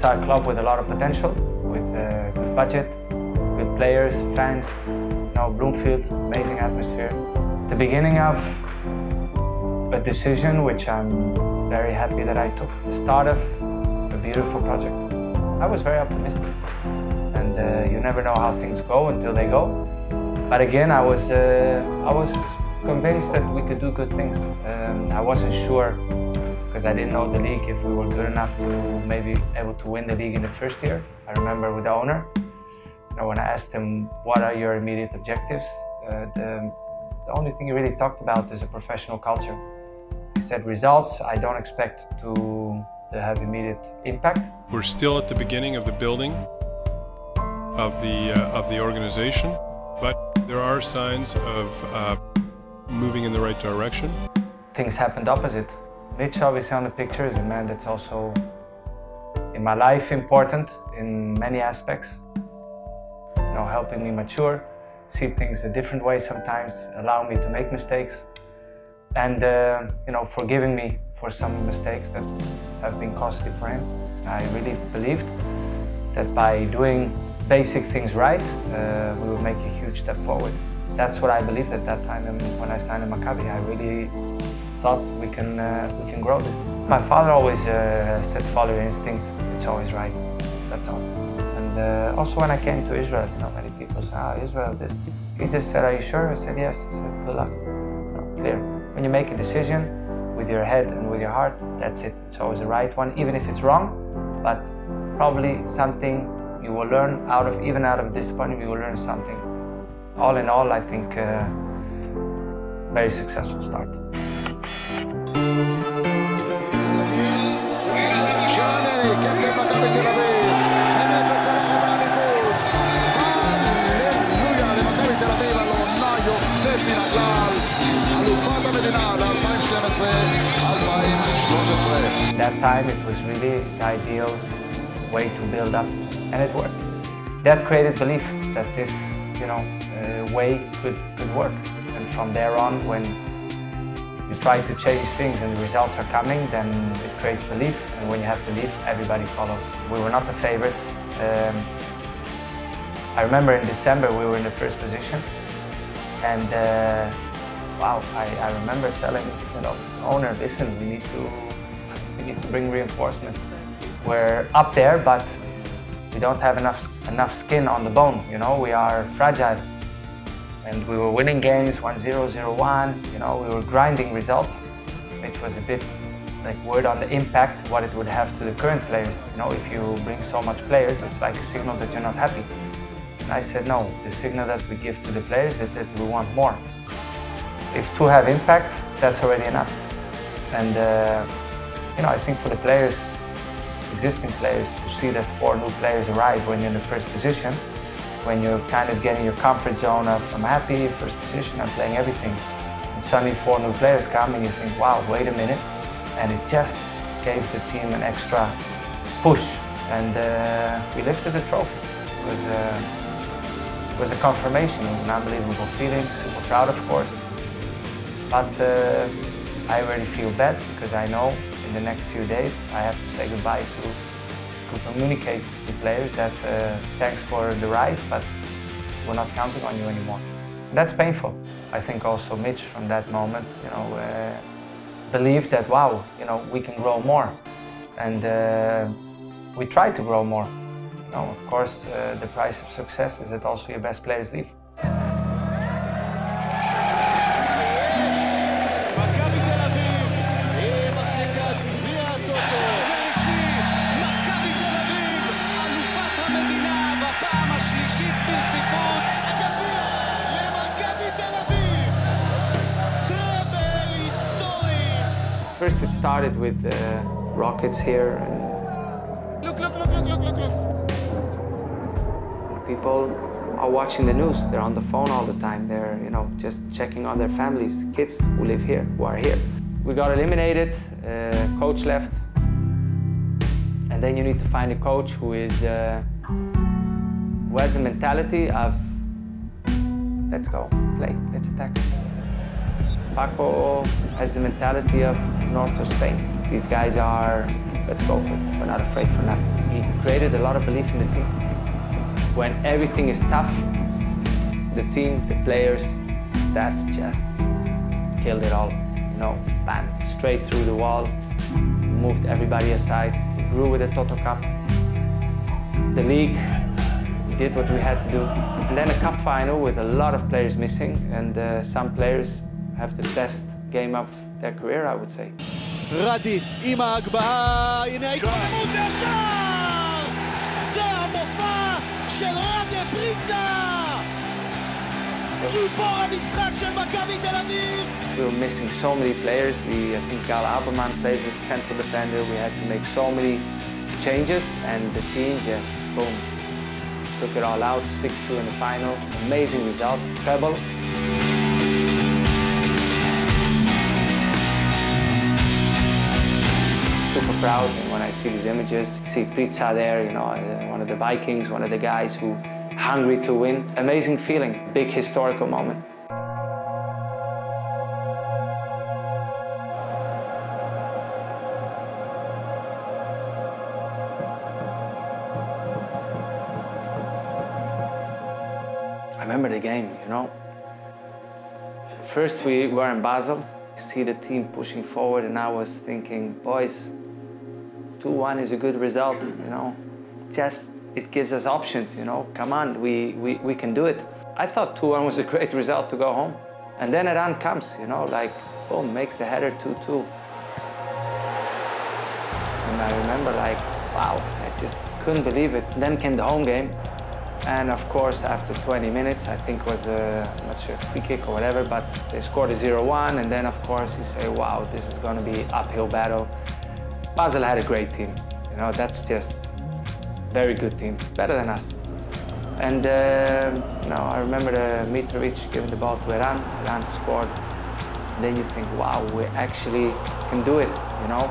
saw a club with a lot of potential, with a good budget, good players, fans, Bloomfield, amazing atmosphere. The beginning of a decision which I'm very happy that I took. The start of a beautiful project. I was very optimistic, and you never know how things go until they go. But again, I was convinced that we could do good things. I wasn't sure, because I didn't know the league, if we were good enough to maybe able to win the league in the first year. I remember with the owner, when I asked him, what are your immediate objectives? The only thing he really talked about is a professional culture. He said, results, I don't expect to have immediate impact. We're still at the beginning of the building of the organization, but there are signs of moving in the right direction. Things happened opposite. Mitch, obviously on the picture, is a man that's also, in my life, important in many aspects. Helping me mature, see things a different way sometimes, allowing me to make mistakes, and forgiving me for some mistakes that have been costly for him. I really believed that by doing basic things right, we would make a huge step forward. That's what I believed at that time, and when I signed in Maccabi, I really thought we can grow this. My father always said, follow your instinct, it's always right, that's all. And also when I came to Israel, many people say, Israel, this. He just said, are you sure? I said, yes. I said, good luck. Clear. When you make a decision with your head and with your heart, that's it. It's always the right one, even if it's wrong, but probably something you will learn even out of disappointment, you will learn something. All in all, I think very successful start. That time it was really the ideal way to build up, and it worked. That created belief that this, way could work. And from there on, when you try to change things and the results are coming, then it creates belief. And when you have belief, everybody follows. We were not the favorites. I remember in December we were in the first position, and wow, I remember telling the owner, listen, we need to bring reinforcements. We're up there, but we don't have enough skin on the bone. We are fragile, and we were winning games 1-0, 0-1. We were grinding results, which was a bit like word on the impact, what it would have to the current players. If you bring so much players, it's like a signal that you're not happy. And I said, no, the signal that we give to the players is that we want more. If two have impact, that's already enough. And I think for the players, existing players, to see that 4 new players arrive when you're in the first position, when you're kind of getting your comfort zone of, I'm happy, first position, I'm playing everything. And suddenly 4 new players come and you think, wow, wait a minute. And it just gave the team an extra push. And we lifted the trophy. It was a confirmation, it was an unbelievable feeling, super proud of course. But I already feel bad because I know in the next few days I have to say goodbye to communicate to players that thanks for the ride, but we're not counting on you anymore. And that's painful. I think also Mitch from that moment, believed that wow, we can grow more, and we try to grow more. Of course, the price of success is that also your best players leave. First it started with rockets here. And look. People are watching the news. They're on the phone all the time. They're, just checking on their families, kids who live here, who are here. We got eliminated, coach left. And then you need to find a coach who has a mentality of, let's go, play, let's attack. Paco has the mentality of north of Spain. These guys are, let's go for it. We're not afraid for nothing. he created a lot of belief in the team. When everything is tough, the team, the players, the staff just killed it all. You know, bam, straight through the wall, moved everybody aside, grew with the Toto Cup. The league, we did what we had to do. And then a cup final with a lot of players missing, and some players have the best game of their career, I would say. רדי עם ההגבהה, הנה ההתקדמות והשער! זה המופע של רדי פריצה! גיבור המשחק של מכבי תל אביב! We were missing so many players. I think Alberman plays as a central defender. We had to make so many changes, and the team just, boom, took it all out, 6-2 in the final. Amazing result, treble. Super proud, and when I see these images, see Pizza there, you know, one of the Vikings, one of the guys who hungry to win. Amazing feeling, big historical moment. I remember the game, you know. First we were in Basel, see the team pushing forward, and I was thinking, boys, 2-1 is a good result, you know. Just, it gives us options, you know. Come on, we can do it. I thought 2-1 was a great result to go home. And then a run comes, you know, like, boom, makes the header 2-2. And I remember like, wow, I just couldn't believe it. Then came the home game. And of course, after 20 minutes, I think was I'm not sure, free kick or whatever, but they scored a 0-1. And then of course you say, wow, this is gonna be uphill battle. Basel had a great team. You know, that's just very good team, better than us. And you know, I remember Mitrovic giving the ball to Iran. Iran scored. Then you think, wow, we actually can do it, you know.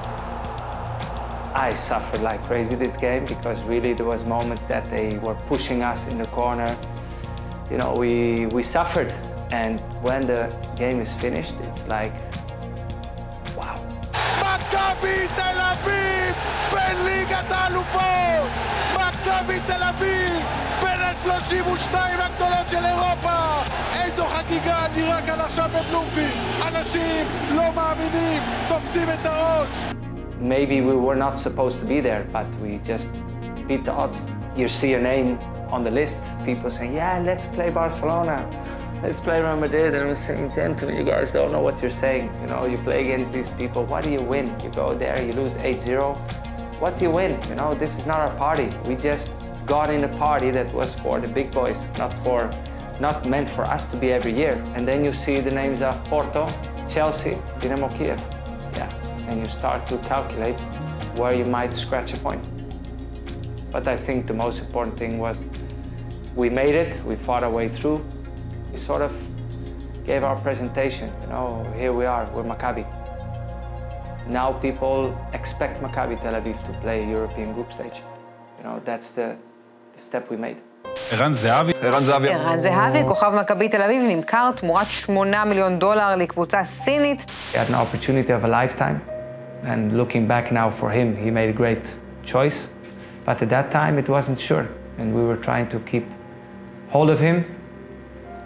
I suffered like crazy this game because really there was moments that they were pushing us in the corner. You know, we suffered. And when the game is finished, it's like, wow. מכבי תל אביב בליגת האלופות! מכבי תל אביב בין ה-32 הגדולות של אירופה! איזו חגיגה נראה כאן עכשיו בבלומפילד! אנשים לא מאמינים, תופסים את הראש! Maybe we were not supposed to be there, but we just beat the odds. You see your name on the list, people saying, yeah, let's play Barcelona. Let's play Real Madrid. And I'm saying, gentlemen, you guys don't know what you're saying. You know, you play against these people. What do you win? You go there, you lose 8-0. What do you win? You know, this is not our party. We just got in a party that was for the big boys, not meant for us to be every year. And then you see the names of Porto, Chelsea, Dynamo Kiev. Yeah, and you start to calculate where you might scratch a point. But I think the most important thing was we made it, we fought our way through. We sort of gave our presentation, you know, here we are, we're Maccabi. Now people expect Maccabi Tel Aviv to play European group stage. You know, that's the step we made. ערן זהבי, כוכב מכבי תל אביב, נמכר תמורת $8 מיליון לקבוצה סינית. He had an opportunity of a lifetime, and looking back now for him, he made a great choice. But at that time, it wasn't sure, and we were trying to keep hold of him.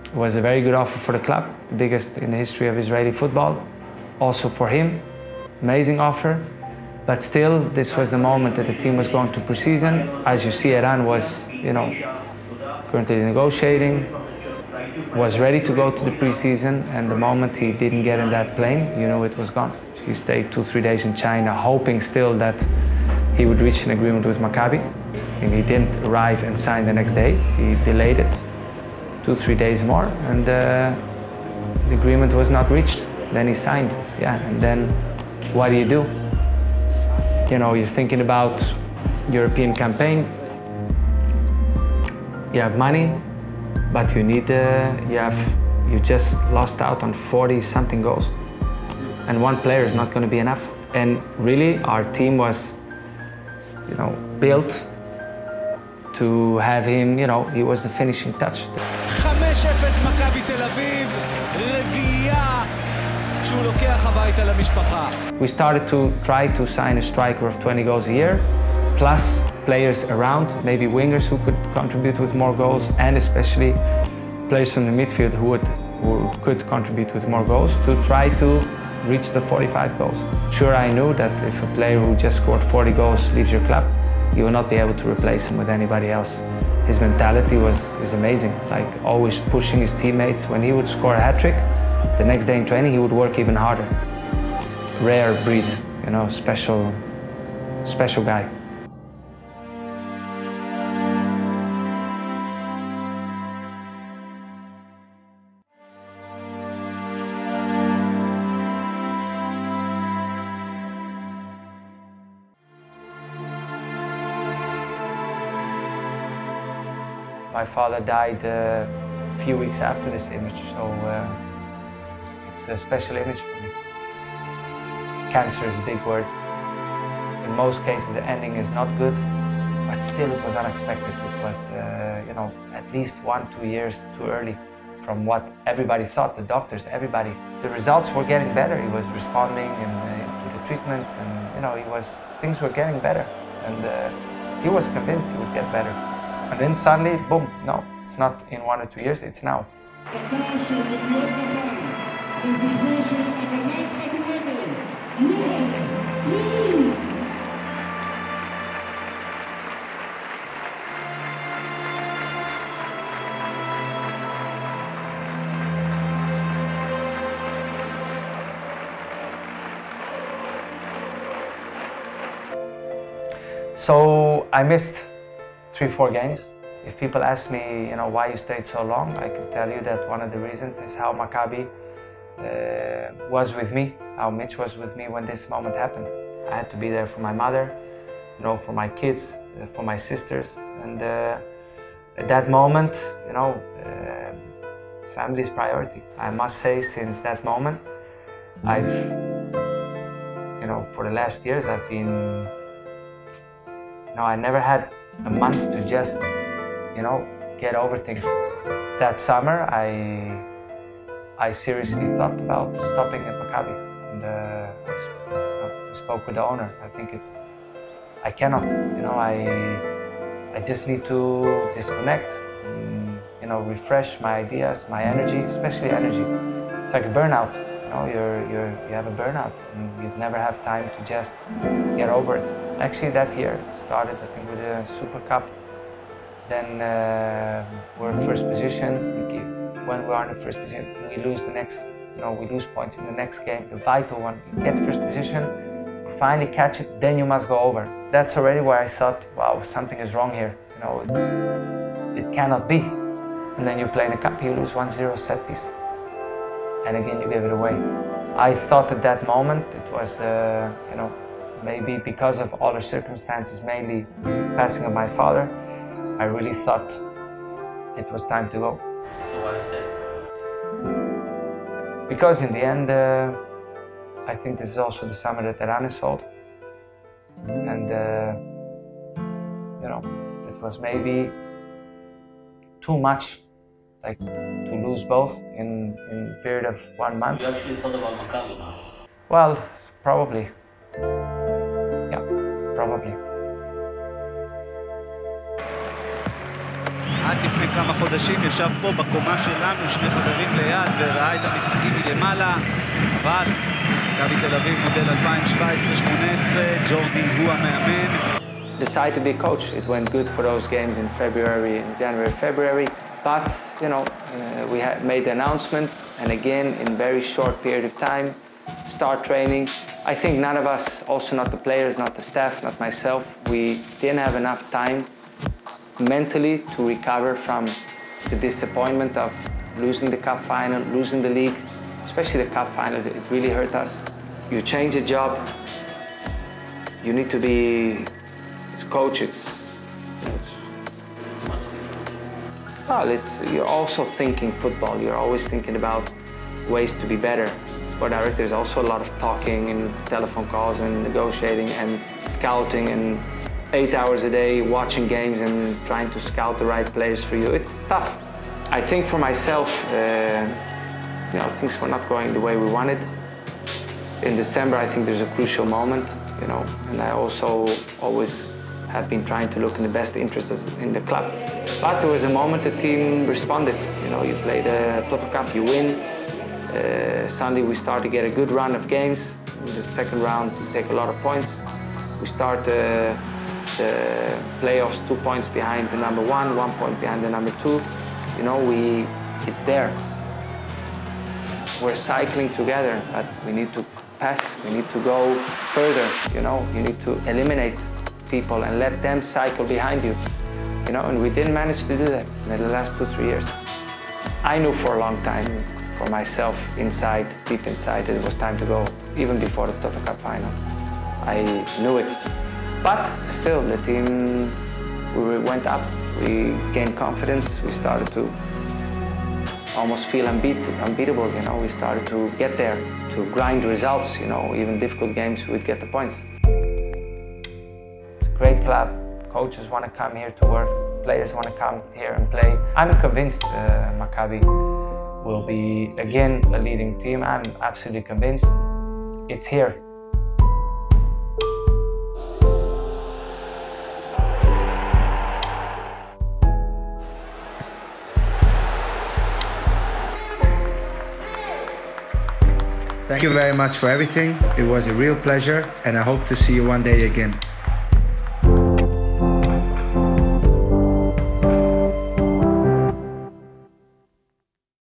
It was a very good offer for the club, the biggest in the history of Israeli football. Also for him, amazing offer. But still, this was the moment that the team was going to preseason. As you see, Iran was, you know, currently negotiating, was ready to go to the preseason, and the moment he didn't get in that plane, you know it was gone. He stayed 2-3 days in China, hoping still that he would reach an agreement with Maccabi. And he didn't arrive and sign the next day. He delayed it 2-3 days more, and the agreement was not reached. Then he signed, yeah, and then what do? You know, you're thinking about European campaign. You have money, but you need, you just lost out on 40-something goals. And one player is not going to be enough. And really, our team was, you know, built to have him, you know, he was the finishing touch. 5-0 מכבי תל אביב, רביעייה שהוא לוקח הביתה למשפחה. We started to try to sign a striker of 20 goals a year, plus players around, maybe wingers who could contribute with more goals, and especially players from the midfield who could contribute with more goals to try to reach the 45 goals. Sure, I knew that if a player who just scored 40 goals leaves your club, you will not be able to replace him with anybody else. His mentality is amazing, like always pushing his teammates. When he would score a hat-trick, the next day in training he would work even harder. Rare breed, you know, special guy. My father died a few weeks after this image, so it's a special image for me. Cancer is a big word. In most cases, the ending is not good, but still it was unexpected. It was, you know, at least 1-2 years too early from what everybody thought, the doctors, everybody. The results were getting better. He was responding to the treatments, and you know, things were getting better, and he was convinced he would get better. And then suddenly, boom, no, it's not in 1 or 2 years, it's now. So I missed 3-4 games. If people ask me, you know, why you stayed so long, I can tell you that one of the reasons is how Maccabi was with me, how Mitch was with me when this moment happened. I had to be there for my mother, you know, for my kids, for my sisters, and at that moment, you know, family is priority. I must say, since that moment, I've, you know, for the last years, I've been, you know, I never had a month to just, you know, get over things. That summer, I seriously thought about stopping at Maccabi, and I spoke with the owner. I think I cannot, you know, I just need to disconnect, and, you know, refresh my ideas, my energy, especially energy. It's like a burnout, you know, you have a burnout, and you never have time to just get over it. Actually, that year it started, I think, with the Super Cup. Then we're first position. When we are in the first position, we lose the next. You know, we lose points in the next game, the vital one. You get first position, you finally catch it, then you must go over. That's already where I thought, wow, something is wrong here. You know, it cannot be. And then you play in the cup, you lose 1-0 set piece, and again you give it away. I thought at that moment it was, you know, maybe because of all the circumstances, mainly passing of my father, I really thought it was time to go. So why stay? Because in the end, I think this is also the summer that Iran is sold. And, you know, it was maybe too much, like, to lose both in a period of 1 month. You actually thought about Maccabi now? Well, probably. Yeah, probably. עד לפני כמה חודשים ישב פה בקומה שלנו, 2 חדרים ליד, וראה את המשחקים מלמעלה, אבל מכבי תל אביב מודל 2017-18, ג'ורדי הוא המאמן. Decided to be a coach. It went good for those games in February, in January, February. But, you know, we had made the announcement, and again, in very short period of time, start training. I think none of us, also not the players, not the staff, not myself, we didn't have enough time mentally to recover from the disappointment of losing the cup final, losing the league, especially the cup final. It really hurt us. You change a job, you need to be, as coach, well, you're also thinking football. You're always thinking about ways to be better. Sport director, there's also a lot of talking and telephone calls and negotiating and scouting and 8 hours a day watching games and trying to scout the right players for you. It's tough. I think for myself, you know, things were not going the way we wanted. In December, I think there's a crucial moment, you know, and I also always have been trying to look in the best interests in the club. But there was a moment the team responded. You know, you play the Toto Cup, you win. Suddenly we start to get a good run of games. In the second round, we take a lot of points. We start the playoffs 2 points behind the number 1, 1 point behind the number 2. You know, it's there. We're cycling together, but we need to pass, we need to go further, you know. You need to eliminate people and let them cycle behind you, you know, and we didn't manage to do that in the last 2-3 years. I knew for a long time, for myself, inside, deep inside, that it was time to go, even before the Toto Cup final. I knew it. But still, the team, we went up, we gained confidence, we started to almost feel unbeatable, you know. We started to get there, to grind results, you know. Even difficult games, we'd get the points. It's a great club. Coaches want to come here to work. Players want to come here and play. I'm convinced Maccabi will be, again, a leading team. I'm absolutely convinced. It's here. Thank you very much for everything. It was a real pleasure, and I hope to see you one day again.